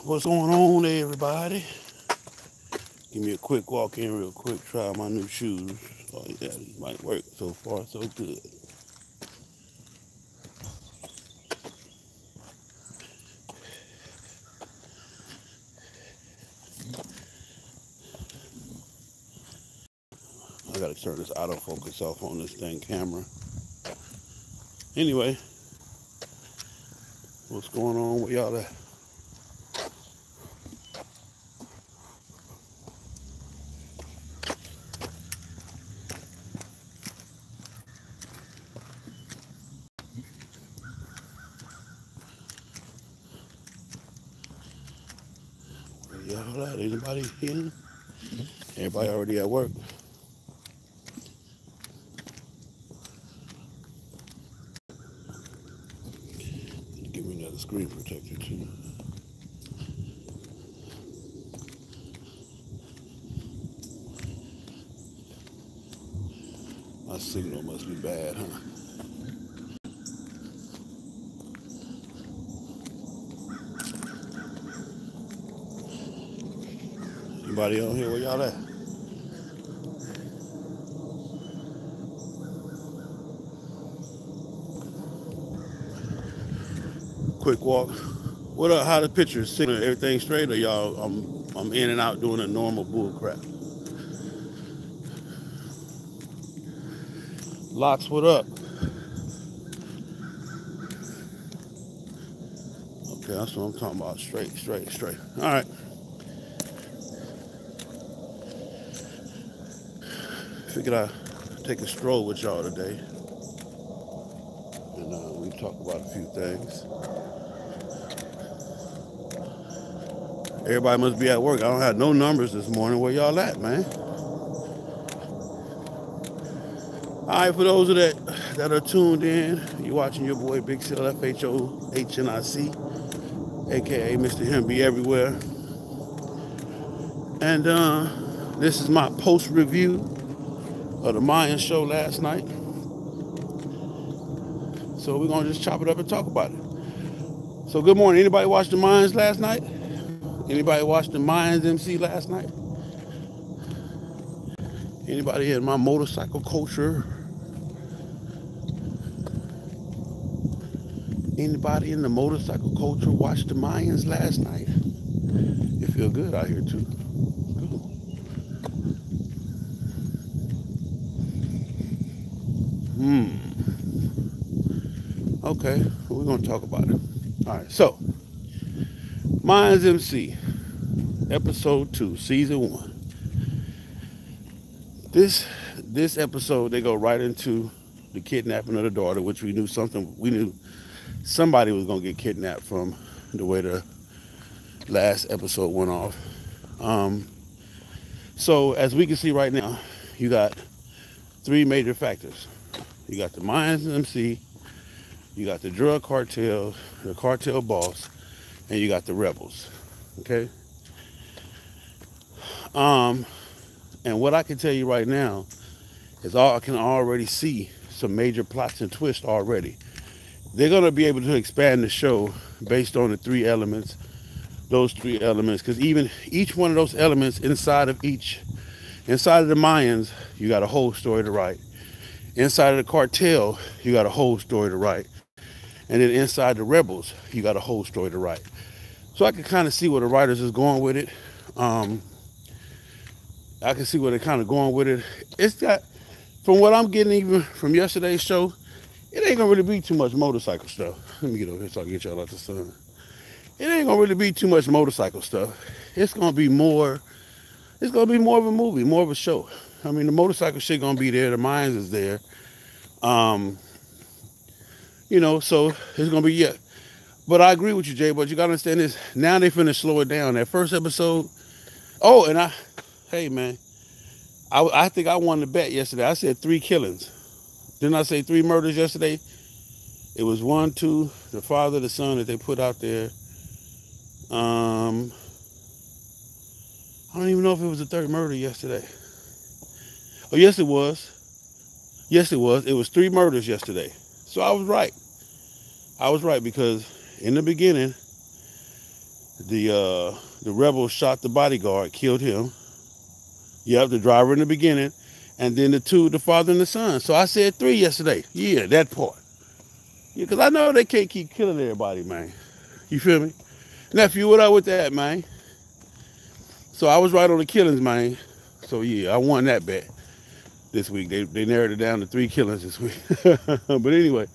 What's going on, everybody? Give me a quick walk in real quick, try my new shoes. Oh yeah, these might work. So far, so good. I gotta turn this autofocus off on this dang camera. Anyway, what's going on with y'all at? Where y'all at? Anybody in? Everybody already at work? Give me another screen protector too. My signal must be bad, huh? Anybody on here? Where y'all at? Quick walk. What up? How the pictures? Signal, everything straight, or y'all? I'm in and out doing a normal bull crap. Locks, what up? Okay, that's what I'm talking about. Straight. All right. Figured I'd take a stroll with y'all today, and we talk about a few things. Everybody must be at work. I don't have no numbers this morning. Where y'all at, man? All right, for those of that are tuned in, you watching your boy Big Cell FHOHNIC, aka Mr. Him Be Everywhere, and this is my post review of the Mayans show last night. So we're gonna just chop it up and talk about it. So good morning. Anybody watch the Mayans last night? Anybody watch the Mayans MC last night? Anybody in my motorcycle culture? Anybody in the motorcycle culture watch the Mayans last night? It feel good out here too. Cool. Okay, we're gonna talk about it. All right, so Mayans MC, episode 2, season 1. This episode they go right into the kidnapping of the daughter, which we knew somebody was gonna get kidnapped from the way the last episode went off. So as we can see right now, you got 3 major factors. You got the Mayans MC, you got the drug cartel, the cartel boss, and you got the rebels. Okay. And what I can tell you right now is I can already see some major plots and twists already. They're gonna be able to expand the show based on the 3 elements, those 3 elements, because even each one of those elements inside of the Mayans, you got a whole story to write. Inside of the cartel, you got a whole story to write. And then inside the rebels, you got a whole story to write. So I can kind of see where the writers is going with it. I can see where they're kind of going with it. It's got, from what I'm getting even from yesterday's show, it ain't gonna really be too much motorcycle stuff. Let me get over here so I can get y'all out the sun. It ain't gonna really be too much motorcycle stuff. It's gonna be more of a movie, more of a show. I mean, the motorcycle shit gonna be there, the Mayans is there. So it's gonna be, yeah. But I agree with you, Jay, but you gotta understand this. Now they finna slow it down. That first episode, hey man, I think I won the bet yesterday. I said 3 killings. Didn't I say 3 murders yesterday? It was 1, 2, the father, the son that they put out there. I don't even know if it was the 3rd murder yesterday. Oh, yes it was. It was 3 murders yesterday. So I was right. Because in the beginning, The rebels shot the bodyguard, killed him. Yep, the driver in the beginning, and then the father and the son. So I said 3 yesterday. Yeah, that part. Yeah, because I know they can't keep killing everybody, man. You feel me? Nephew, what up with that, man? So I was right on the killings, man. So yeah, I won that bet this week. They narrowed it down to 3 killings this week. But anyway,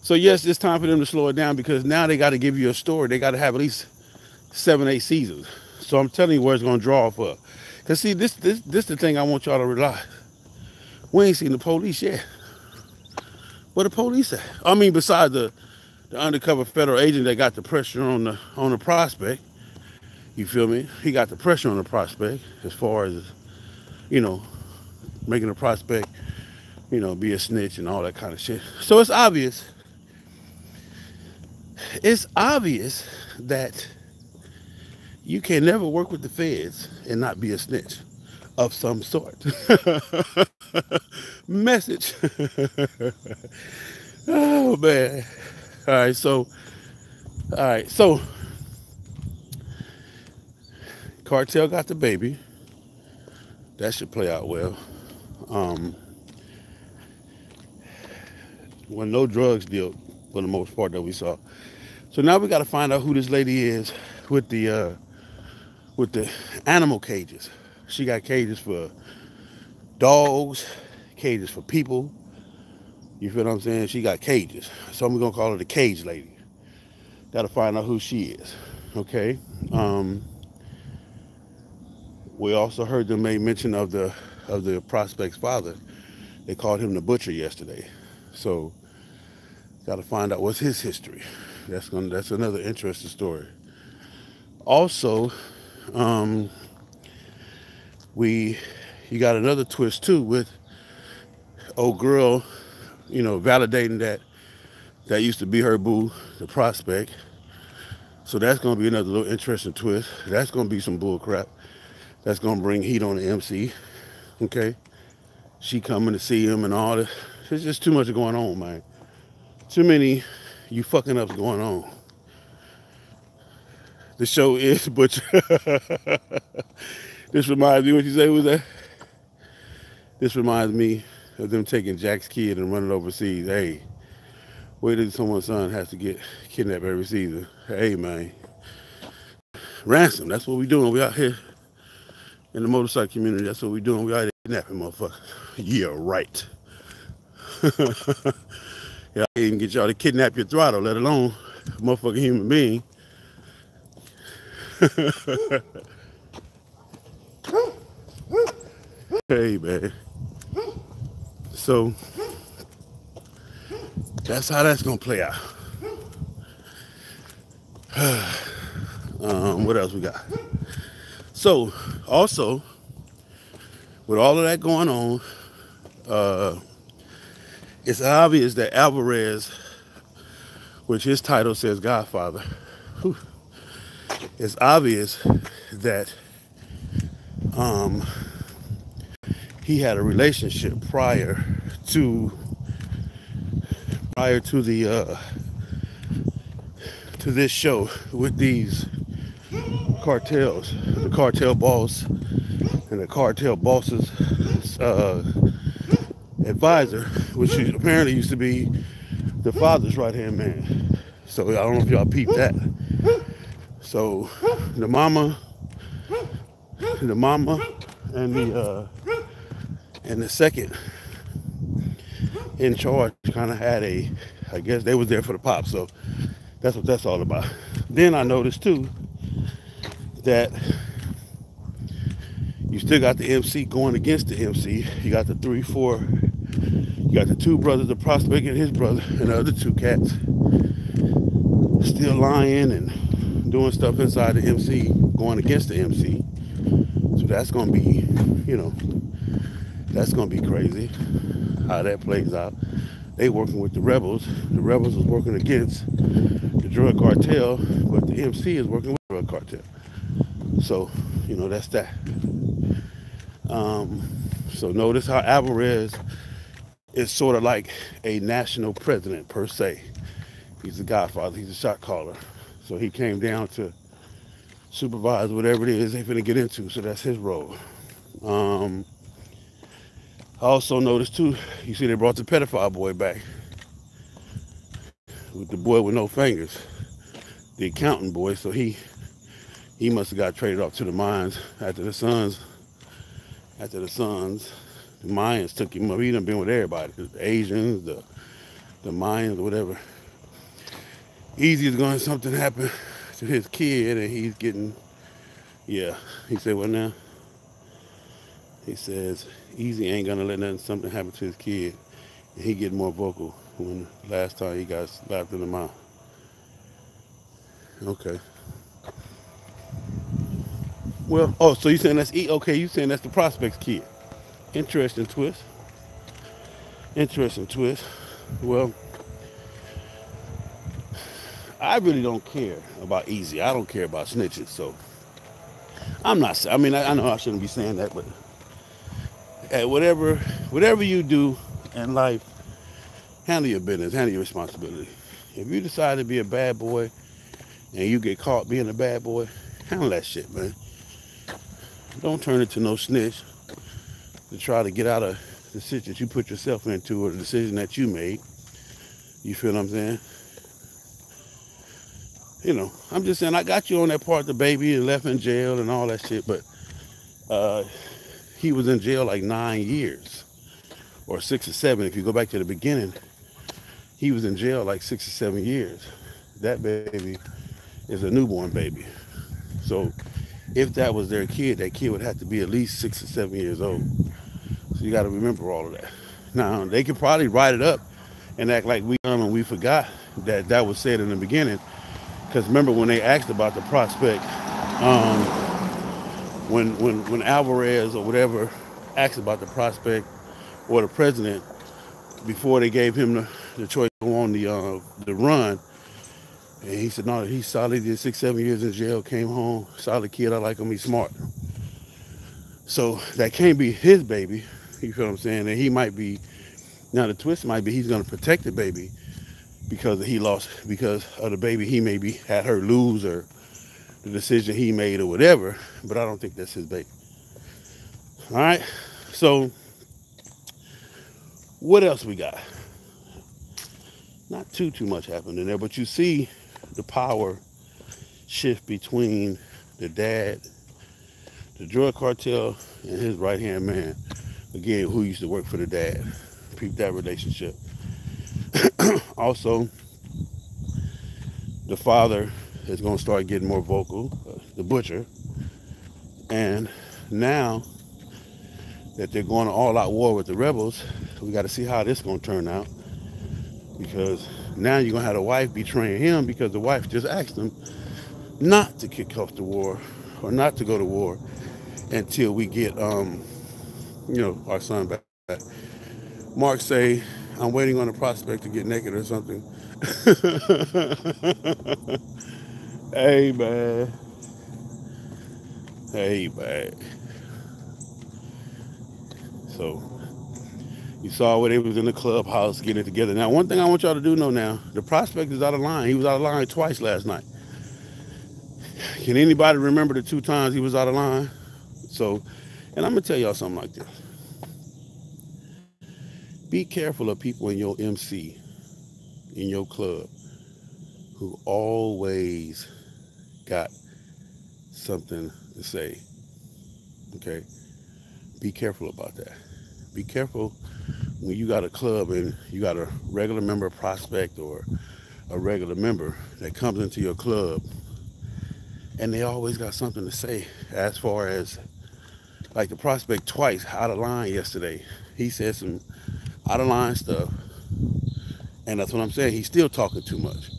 so yes, it's time for them to slow it down because now they got to give you a story. They got to have at least 7, 8 seasons. So I'm telling you where it's going to draw off of. Because see, this the thing I want y'all to realize. We ain't seen the police yet. Where the police at? I mean, besides the undercover federal agent that got the pressure on the prospect, you feel me? He got the pressure on the prospect as far as, you know, making the prospect, you know, be a snitch and all that kind of shit. So it's obvious that you can never work with the feds and not be a snitch of some sort. Message. Oh man. All right, so cartel got the baby. That should play out well. Well, no drugs deal for the most part that we saw. So now we got to find out who this lady is with the animal cages. She got cages for dogs, cages for people. You feel what I'm saying? She got cages. So I'm gonna call her the cage lady. Got to find out who she is. Okay. We also heard them make mention of the prospect's father. They called him the butcher yesterday. So got to find out what's his history. That's another interesting story. Also, you got another twist too with old girl, you know, validating that used to be her boo, the prospect. So that's gonna be another little interesting twist. That's gonna be some bull crap. That's gonna bring heat on the MC. Okay, she coming to see him and all this. There's just too much going on, man. Too many you fucking ups going on. The show is Butcher. This reminds me, what you say was that? This reminds me of them taking Jack's kid and running overseas. Hey, wait till someone's son has to get kidnapped every season. Hey, man. Ransom, that's what we doing. We out here in the motorcycle community. That's what we doing. We out here kidnapping motherfuckers. Yeah, right. Yeah, I can get y'all to kidnap your throttle, let alone a motherfucking human being. Hey, man. So that's how that's gonna play out. What else we got? So also, with all of that going on, it's obvious that Alvarez, which his title says Godfather, it's obvious that he had a relationship prior to the to this show with these cartels, the cartel boss and the cartel boss's advisor, which apparently used to be the father's right hand man. So I don't know if y'all peeped that. So the mama and the second in charge kind of had I guess they was there for the pop. So that's what that's all about. Then I noticed too that you still got the MC going against the MC. You got the 3, 4. You got the 2 brothers, the prospect and his brother, and the other 2 cats still lying and doing stuff inside the MC, going against the MC. So that's gonna be, you know, that's gonna be crazy how that plays out. They working with the rebels. The rebels is working against the drug cartel, but the MC is working with the drug cartel. So, you know, that's that. So notice how Alvarez is sort of like a national president per se. He's the godfather, he's a shot caller. So he came down to supervise whatever it is they finna get into. So that's his role. Um, I also noticed too, you see they brought the pedophile boy back with the boy with no fingers, the accountant boy. So he must have got traded off to the mines after the Suns. After the Mayans took him up. He done been with everybody, the Asians, the Mayans, whatever. Easy is going something happen to his kid, and he's getting, yeah. He said, what now? He says, Easy ain't gonna let nothing something happen to his kid, and he get more vocal when last time he got slapped in the mouth. Okay. Well, oh, so you saying that's okay? You saying that's the prospect's kid? Interesting twist. Interesting twist. Well, I really don't care about Easy. I don't care about snitches. So I'm not. I mean, I know I shouldn't be saying that, but hey, whatever you do in life, handle your business, handle your responsibility. If you decide to be a bad boy and you get caught being a bad boy, handle that shit, man. Don't turn into no snitch to try to get out of the situation that you put yourself into or the decision that you made. You feel what I'm saying? You know, I'm just saying I got you on that part, the baby and left in jail and all that shit, but he was in jail like 9 years or 6 or 7. If you go back to the beginning, he was in jail like 6 or 7 years. That baby is a newborn baby. So if that was their kid, that kid would have to be at least 6 or 7 years old. So you got to remember all of that. Now, they could probably write it up and act like we and we forgot that that was said in the beginning. Because remember when they asked about the prospect, when Alvarez or whatever asked about the prospect or the president before they gave him the choice to go on the run, and he said, no, he's solid, did 6, 7 years in jail, came home, solid kid, I like him, he's smart. So that can't be his baby, you feel what I'm saying? And he might be, now the twist might be he's gonna protect the baby because of the baby he maybe had her lose or the decision he made or whatever, but I don't think that's his baby. All right, so what else we got? Not too much happened in there, but you see the power shift between the dad, the drug cartel, and his right-hand man. Again, who used to work for the dad. Peep that relationship. Also, the father is going to start getting more vocal, the butcher. And now that they're going to all-out war with the rebels, we got to see how this is going to turn out. Because now you're going to have the wife betraying him because the wife just asked him not to kick off the war or not to go to war until we get, our son back. Mark say, I'm waiting on the prospect to get naked or something. Hey, man. Hey, man. So, you saw where they was in the clubhouse getting it together. Now, one thing I want y'all to do know now, the prospect is out of line. He was out of line twice last night. Can anybody remember the 2 times he was out of line? So, and I'm going to tell y'all something like this. Be careful of people in your MC, in your club, who always got something to say. Okay? Be careful about that. Be careful when you got a club and you got a regular member prospect or a regular member that comes into your club and they always got something to say as far as like the prospect twice out of line yesterday. He said some out of line stuff. And that's what I'm saying. He's still talking too much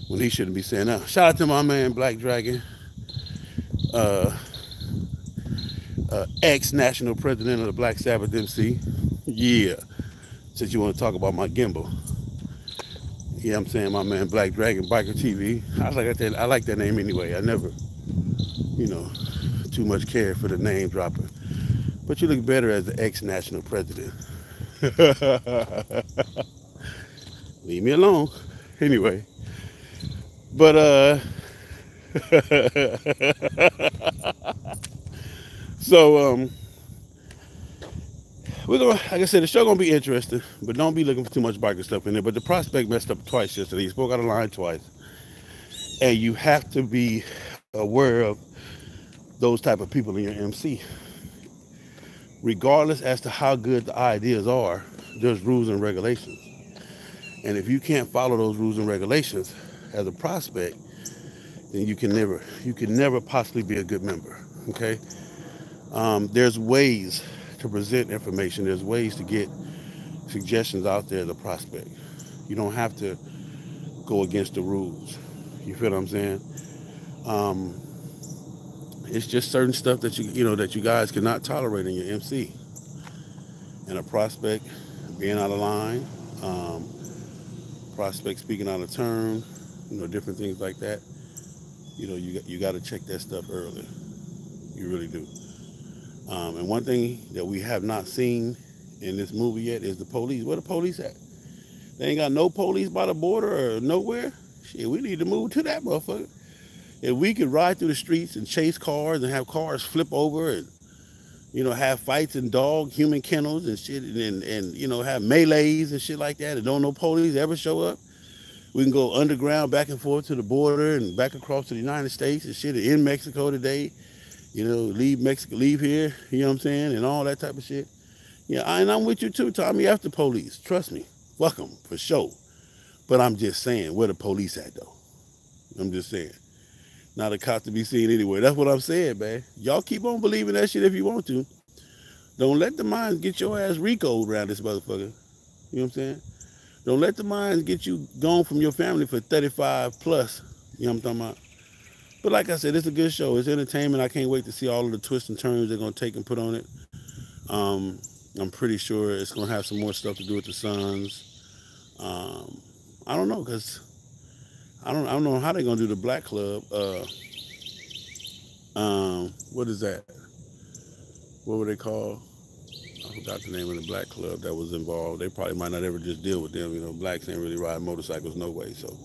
when he shouldn't be saying that. Shout out to my man Black Dragon, ex-national president of the Black Sabbath MC. Yeah, since you want to talk about my gimbal. Yeah, I'm saying my man Black Dragon Biker TV. I like that name anyway. I never, too much care for the name dropping. But you look better as the ex-national president. Leave me alone. Anyway. But So we're gonna, like I said, the show gonna be interesting, but don't be looking for too much biker stuff in there. But the prospect messed up twice yesterday. He spoke out of line twice, and you have to be aware of those type of people in your MC. Regardless as to how good the ideas are, there's rules and regulations, and if you can't follow those rules and regulations as a prospect, then you can never possibly be a good member. Okay. There's ways to present information. There's ways to get suggestions out there as a prospect. You don't have to go against the rules. You feel what I'm saying? Um, it's just certain stuff that you guys cannot tolerate in your MC and a prospect being out of line, um, prospect speaking out of turn, different things like that. You got to check that stuff early. You really do. And one thing that we have not seen in this movie yet is the police. Where the police at? They ain't got no police by the border or nowhere. Shit, we need to move to that motherfucker. If we could ride through the streets and chase cars and have cars flip over and have fights in dog human kennels and shit and have melees and shit like that and don't no police ever show up. We can go underground back and forth to the border and back across to the United States and shit in Mexico today. Leave Mexico, leave here, you know what I'm saying, and all that type of shit. Yeah, and I'm with you too, Tommy, after police. Trust me. Fuck them, for sure. But I'm just saying, where the police at, though? I'm just saying. Not a cop to be seen anywhere. That's what I'm saying, man. Y'all keep on believing that shit if you want to. Don't let the minds get your ass Rico'd around this motherfucker. You know what I'm saying? Don't let the minds get you gone from your family for 35 plus. You know what I'm talking about? But like I said, it's a good show. It's entertainment. I can't wait to see all of the twists and turns they're going to take and put on it. Um, I'm pretty sure it's going to have some more stuff to do with the Suns. Um, I don't know, because I don't know how they're going to do the Black Club. What is that? What were they called? I forgot the name of the Black Club that was involved. They probably might not ever just deal with them. Blacks ain't really ride motorcycles no way, so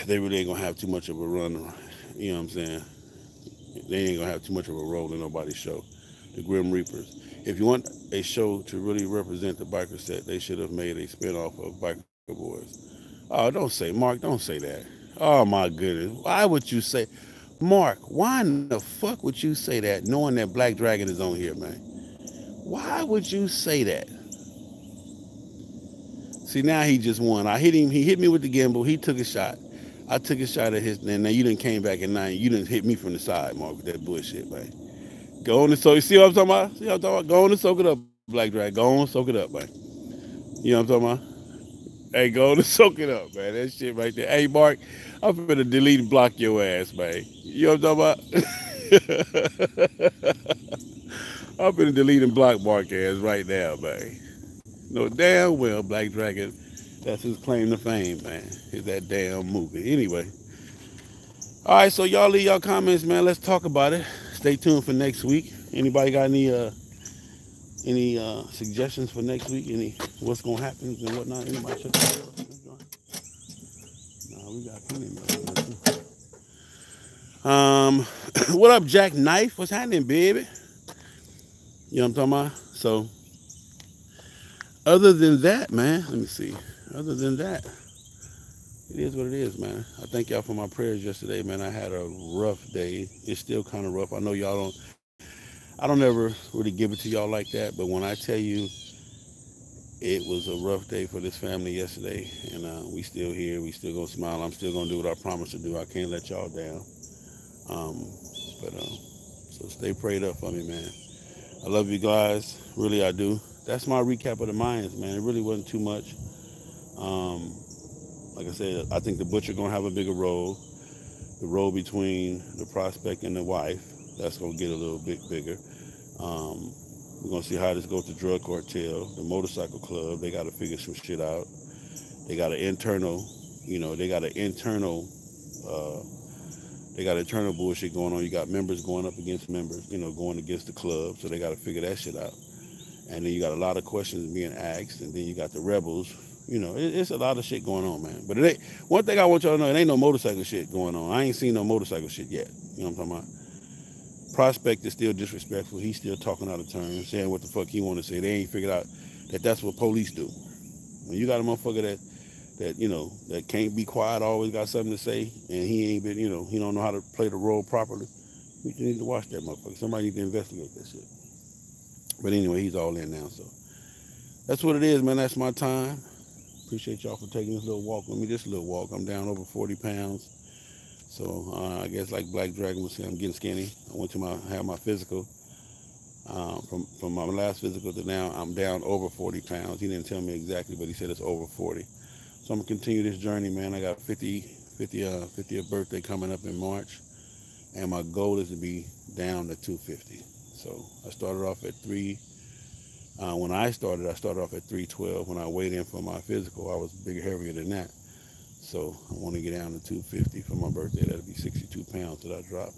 they really ain't gonna have too much of a run. You know what I'm saying? They ain't gonna have too much of a role in nobody's show. The Grim Reapers. If you want a show to really represent the biker set, they should have made a spinoff of Biker Boys. Oh, don't say, Mark, don't say that. Oh my goodness. Why would you say, Mark, why in the fuck would you say that knowing that Black Dragon is on here, man? Why would you say that? See, now he just won. I hit him. He hit me with the gimbal. He took a shot. I took a shot at his. And now you didn't came back at 9. You didn't hit me from the side, Mark, with that bullshit, man. Go on and soak. You see what I'm talking about? See what I'm talking about? Go on and soak it up, Black Drag. Go on and soak it up, man. You know what I'm talking about? Hey, go on and soak it up, man. That shit right there. Hey, Mark, I'm finna delete and block your ass, man. You know what I'm talking about? I'm finna delete and block Mark ass right now, man. No damn well, Black Dragon. That's his claim to fame, man. Is that damn movie. Anyway. All right, so y'all leave y'all comments, man. Let's talk about it. Stay tuned for next week. Anybody got any suggestions for next week? Any what's gonna happen and whatnot? Anybody check that out? No, we got plenty of what up, Jack Knife? What's happening, baby? You know what I'm talking about? So, other than that, man, let me see. Other than that, it is what it is, man. I thank y'all for my prayers yesterday, man. I had a rough day. It's still kind of rough. I know y'all don't. I don't ever really give it to y'all like that, but when I tell you it was a rough day for this family yesterday, and we still here. We still gonna smile. I'm still gonna do what I promised to do. I can't let y'all down. But so stay prayed up for me, man. I love you guys. Really, I do. That's my recap of the Mayans, man. It really wasn't too much. Um, like I said, I think the butcher gonna have a bigger role. The role between the prospect and the wife, that's gonna get a little bit bigger. We're gonna see how this goes to drug cartel, the motorcycle club. They gotta figure some shit out. They got an internal, uh, they got internal bullshit going on. You got members going up against members, going against the club. So they gotta figure that shit out. And then you got a lot of questions being asked, and then you got the rebels, It's a lot of shit going on, man. But it ain't, one thing I want y'all to know, it ain't no motorcycle shit going on. I ain't seen no motorcycle shit yet. You know what I'm talking about? Prospect is still disrespectful. He's still talking out of turn, saying what the fuck he want to say. They ain't figured out that that's what police do. When you got a motherfucker that can't be quiet, always got something to say, and he ain't been, he don't know how to play the role properly. We need to watch that motherfucker. Somebody need to investigate that shit. But anyway, he's all in now, so that's what it is, man. That's my time. Appreciate y'all for taking this little walk with me. This little walk. I'm down over 40 pounds. So I guess like Black Dragon would say, I'm getting skinny. I went to have my physical. From my last physical to now, I'm down over 40 pounds. He didn't tell me exactly, but he said it's over 40. So I'm gonna continue this journey, man. I got 50th birthday coming up in March, and my goal is to be down to 250. So I started off at when I started off at 312. When I weighed in for my physical, I was bigger, heavier than that. So I want to get down to 250 for my birthday. That'll be 62 pounds that I drop.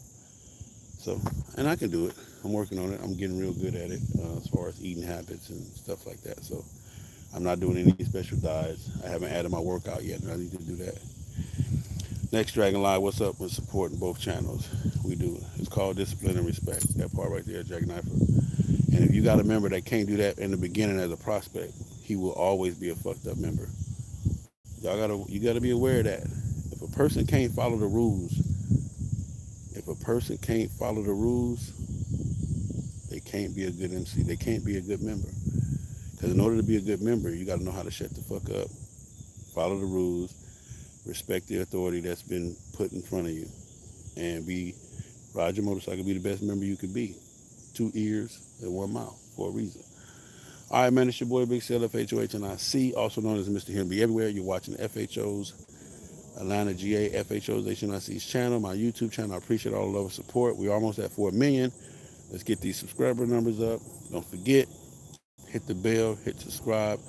So, and I can do it. I'm working on it. I'm getting real good at it as far as eating habits and stuff like that. So I'm not doing any special diets. I haven't added my workout yet, and I need to do that. Next Dragon Live, what's up with supporting both channels? We do. It's called discipline and respect. That part right there, Jack Knifer. And if you got a member that can't do that in the beginning as a prospect, he will always be a fucked up member. You gotta be aware of that. If a person can't follow the rules, they can't be a good MC. They can't be a good member. Because in order to be a good member, you gotta know how to shut the fuck up, follow the rules, respect the authority that's been put in front of you, and ride your motorcycle, be the best member you could be. 2 ears and 1 mouth for a reason. All right, man, it's your boy Big C, FHOH, and I C, also known as Mr. Him Be Everywhere. You're watching FHO's Atlanta GA, FHO's HNIC's channel, my YouTube channel. I appreciate all the love and support. We're almost at 4 million. Let's get these subscriber numbers up. Don't forget, hit the bell, hit subscribe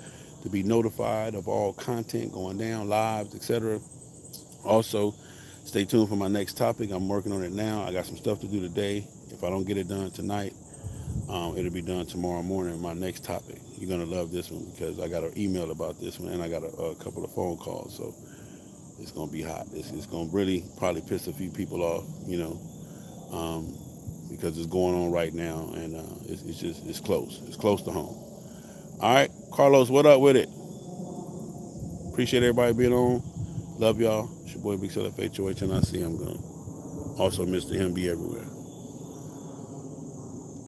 to be notified of all content going down, lives, etc. Also, stay tuned for my next topic. I'm working on it now. I got some stuff to do today. If I don't get it done tonight, it'll be done tomorrow morning. My next topic. You're going to love this one because I got an email about this one and I got a couple of phone calls. So it's going to be hot. It's going to really probably piss a few people off, because it's going on right now and it's close. It's close to home. All right, Carlos, what up with it? Appreciate everybody being on. Love y'all. It's your boy Big C, FHOH, and I see I'm going to also Mr. Him Be Everywhere.